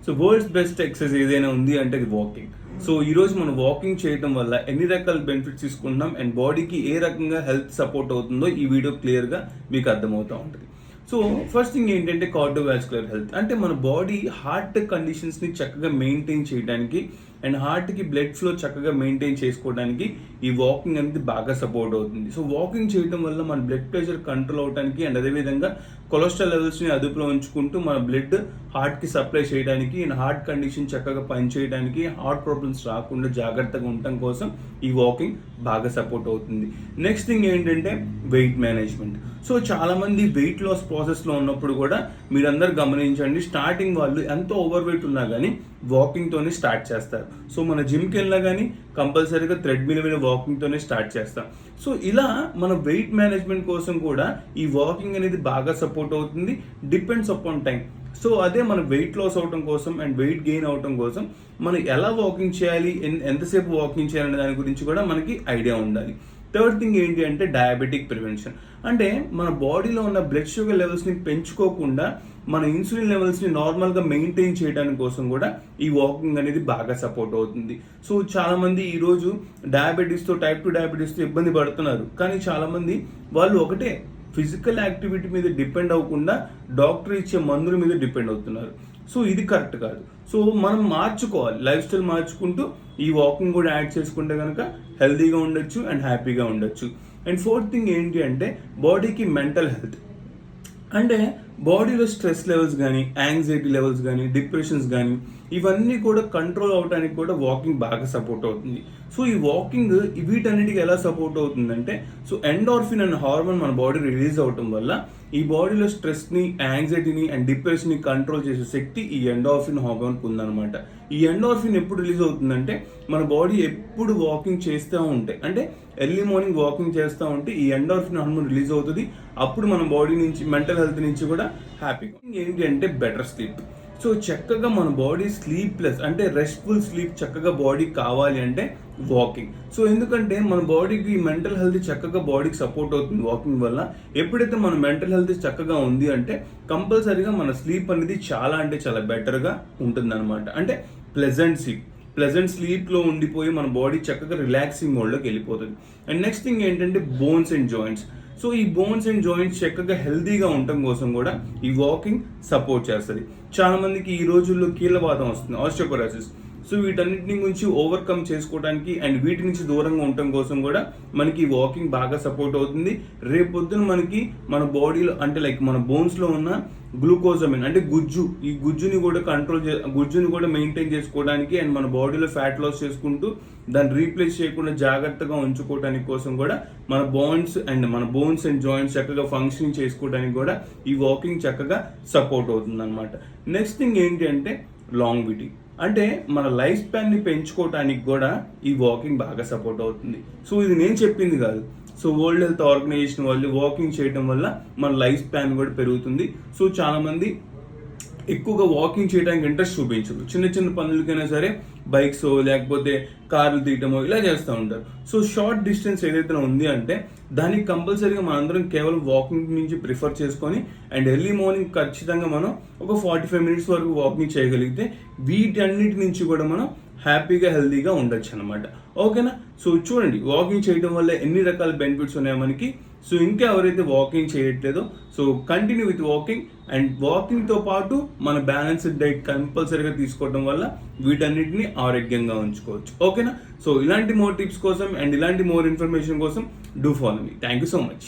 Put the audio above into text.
So world's best exercise ఏదైనా ఉంది అంటే అది వాకింగ్. సో ఈరోజు మనం వాకింగ్ చేయడం వల్ల ఎన్ని రకాల బెనిఫిట్స్ తీసుకుంటున్నాం అండ్ బాడీకి ఏ రకంగా హెల్త్ సపోర్ట్ అవుతుందో ఈ వీడియో క్లియర్గా మీకు అర్థమవుతూ ఉంటుంది. సో ఫస్ట్ థింగ్ ఏంటంటే కార్డియోవాస్కులర్ హెల్త్ అంటే మన బాడీ హార్ట్ కండిషన్స్ని చక్కగా మెయింటైన్ చేయడానికి అండ్ హార్ట్కి బ్లడ్ ఫ్లో చక్కగా మెయింటైన్ చేసుకోవడానికి ఈ వాకింగ్ అనేది బాగా సపోర్ట్ అవుతుంది. సో వాకింగ్ చేయడం వల్ల మన బ్లడ్ ప్రెషర్ కంట్రోల్ అవడానికి అండ్ అదేవిధంగా కొలెస్ట్రాల్ లెవెల్స్ని అదుపులో ఉంచుకుంటూ మన బ్లడ్ హార్ట్కి సప్లై చేయడానికి అండ్ హార్ట్ కండిషన్ చక్కగా పనిచేయడానికి హార్ట్ ప్రాబ్లమ్స్ రాకుండా జాగ్రత్తగా ఉండటం కోసం ఈ వాకింగ్ బాగా సపోర్ట్ అవుతుంది. నెక్స్ట్ థింగ్ ఏంటంటే వెయిట్ మేనేజ్మెంట్. సో చాలామంది వెయిట్ లాస్ ప్రాసెస్లో ఉన్నప్పుడు కూడా మీరందరూ గమనించండి, స్టార్టింగ్ వాళ్ళు ఎంత ఓవర్ వెయిట్ ఉన్నా కానీ వాకింగ్తోనే స్టార్ట్ చేస్తారు. సో మన జిమ్కి వెళ్ళినా కానీ కంపల్సరీగా థ్రెడ్మిల్ మీద వాకింగ్తోనే స్టార్ట్ చేస్తాం. సో ఇలా మన వెయిట్ మేనేజ్మెంట్ కోసం కూడా ఈ వాకింగ్ అనేది బాగా సపోర్ట్ అవుతుంది, డిపెండ్స్ అపాన్ టైం. సో అదే మన వెయిట్ లాస్ అవడం కోసం అండ్ వెయిట్ గెయిన్ అవడం కోసం మనం ఎలా వాకింగ్ చేయాలి, ఎంతసేపు వాకింగ్ చేయాలనే దాని గురించి కూడా మనకి ఐడియా ఉండాలి. థర్డ్ థింగ్ ఏంటి అంటే డయాబెటిక్ ప్రివెన్షన్. అంటే మన బాడీలో ఉన్న బ్లడ్ షుగర్ లెవెల్స్ని పెంచుకోకుండా మన ఇన్సులిన్ లెవెల్స్ని నార్మల్గా మెయింటైన్ చేయడానికి కోసం కూడా ఈ వాకింగ్ అనేది బాగా సపోర్ట్ అవుతుంది. సో చాలామంది ఈరోజు డయాబెటీస్తో టైప్ 2 డయాబెటీస్తో ఇబ్బంది పడుతున్నారు, కానీ చాలామంది వాళ్ళు ఒకటే ఫిజికల్ యాక్టివిటీ మీద డిపెండ్ అవ్వకుండా డాక్టర్ ఇచ్చే మందుల మీద డిపెండ్ అవుతున్నారు. సో ఇది కరెక్ట్ కాదు. సో మనం మార్చుకోవాలి, లైఫ్ స్టైల్ మార్చుకుంటూ ఈ వాకింగ్ కూడా యాడ్ చేసుకుంటే కనుక హెల్తీగా ఉండొచ్చు అండ్ హ్యాపీగా ఉండొచ్చు. అండ్ ఫోర్త్ థింగ్ ఏంటి అంటే బాడీకి మెంటల్ హెల్త్. అంటే బాడీలో స్ట్రెస్ లెవెల్స్ కానీ, యాంగ్జైటీ లెవెల్స్ కానీ, డిప్రెషన్స్ కానీ ఇవన్నీ కూడా కంట్రోల్ అవడానికి కూడా వాకింగ్ బాగా సపోర్ట్ అవుతుంది. సో ఈ వాకింగ్ వీటన్నిటికీ ఎలా సపోర్ట్ అవుతుందంటే, సో ఎండార్ఫిన్ అనే హార్మోన్ మన బాడీ రిలీజ్ అవటం వల్ల ఈ బాడీలో స్ట్రెస్ని, యాంగ్జైటీని అండ్ డిప్రెషన్ని కంట్రోల్ చేసే శక్తి ఈ ఎండార్ఫిన్ హార్మోన్కి ఉందన్నమాట. ఈ ఎండార్ఫిన్ ఎప్పుడు రిలీజ్ అవుతుందంటే మన బాడీ ఎప్పుడు వాకింగ్ చేస్తూ ఉంటే, అంటే ఎర్లీ మార్నింగ్ వాకింగ్ చేస్తూ ఉంటే ఈ ఎండార్ఫిన్ హార్మోన్ రిలీజ్ అవుతుంది. అప్పుడు మన బాడీ నుంచి మెంటల్ హెల్త్ నుంచి కూడా హ్యాపీగా ఏంటి అంటే బెటర్ స్లీప్. సో చక్కగా మన బాడీ స్లీప్లెస్ అంటే రెస్ట్ఫుల్ స్లీప్ చక్కగా బాడీ కావాలి అంటే వాకింగ్. సో ఎందుకంటే మన బాడీకి మెంటల్ హెల్త్ చక్కగా బాడీకి సపోర్ట్ అవుతుంది వాకింగ్ వల్ల. ఎప్పుడైతే మన మెంటల్ హెల్త్ చక్కగా ఉంది అంటే కంపల్సరీగా మన స్లీప్ అనేది చాలా అంటే చాలా బెటర్గా ఉంటుంది అనమాట. అంటే ప్లెజెంట్ స్లీప్లో ఉండిపోయి మన బాడీ చక్కగా రిలాక్సింగ్ మోడ్లోకి వెళ్ళిపోతుంది. అండ్ నెక్స్ట్ థింగ్ ఏంటంటే బోన్స్ అండ్ జాయింట్స్. సో ఈ బోన్స్ అండ్ జాయింట్స్ చక్కగా హెల్తీగా ఉండటం కోసం కూడా ఈ వాకింగ్ సపోర్ట్ చేస్తుంది. చాలా మందికి ఈ రోజుల్లో కీళ్ళవాతం వస్తుంది, ఆస్టియోపొరోసిస్. సో వీటన్నిటిని గురించి ఓవర్కమ్ చేసుకోవడానికి అండ్ వీటి నుంచి దూరంగా ఉండటం కోసం కూడా మనకి ఈ వాకింగ్ బాగా సపోర్ట్ అవుతుంది. రేపొద్దున మనకి మన బాడీలో అంటే లైక్ మన బోన్స్లో ఉన్న గ్లూకోజమిన్ అంటే ఈ గుజ్జుని కూడా మెయింటైన్ చేసుకోవడానికి అండ్ మన బాడీలో ఫ్యాట్ లాస్ చేసుకుంటూ దాన్ని రీప్లేస్ చేయకుండా జాగ్రత్తగా ఉంచుకోవడానికి కోసం కూడా మన బోన్స్ అండ్ జాయింట్స్ చక్కగా ఫంక్షనింగ్ చేసుకోవడానికి కూడా ఈ వాకింగ్ చక్కగా సపోర్ట్ అవుతుంది అనమాట. నెక్స్ట్ థింగ్ ఏంటి అంటే లాంగివిటీ. అంటే మన లైఫ్ స్పాన్ని పెంచుకోవడానికి కూడా ఈ వాకింగ్ బాగా సపోర్ట్ అవుతుంది. సో ఇది నేను చెప్పింది కాదు, సో వరల్డ్ హెల్త్ ఆర్గనైజేషన్ వాళ్ళు వాకింగ్ చేయడం వల్ల మన లైఫ్ స్పాన్ కూడా పెరుగుతుంది. సో చాలామంది ఎక్కువగా వాకింగ్ చేయడానికి ఇంట్రెస్ట్ చూపించరు, చిన్న పనులకైనా సరే బైక్స్ లేకపోతే కార్లు తీయటమో ఇలా చేస్తూ ఉంటారు. సో షార్ట్ డిస్టెన్స్ ఏదైతే ఉంది అంటే దానికి కంపల్సరీగా మనందరం కేవలం వాకింగ్ నుంచి ప్రిఫర్ చేసుకొని అండ్ ఎర్లీ మార్నింగ్ ఖచ్చితంగా మనం ఒక 45 మినిట్స్ వరకు వాకింగ్ చేయగలిగితే వీటన్నిటి నుంచి కూడా మనం హ్యాపీగా హెల్తీగా ఉండొచ్చు అనమాట. ఓకేనా? సో చూడండి వాకింగ్ చేయడం వల్ల ఎన్ని రకాల బెనిఫిట్స్ ఉన్నాయో మనకి. సో ఇంకా ఎవరైతే వాకింగ్ చేయట్లేదో so continue with walking. And వాకింగ్తో పాటు మన బ్యాలెన్స్డ్ డైట్ కంపల్సరీగా తీసుకోవడం వల్ల వీటన్నిటిని ఆరోగ్యంగా ఉంచుకోవచ్చు. ఓకేనా? సో ఇలాంటి మోర్ టిప్స్ కోసం అండ్ ఇలాంటి మోర్ ఇన్ఫర్మేషన్ కోసం do follow me. Thank you so much.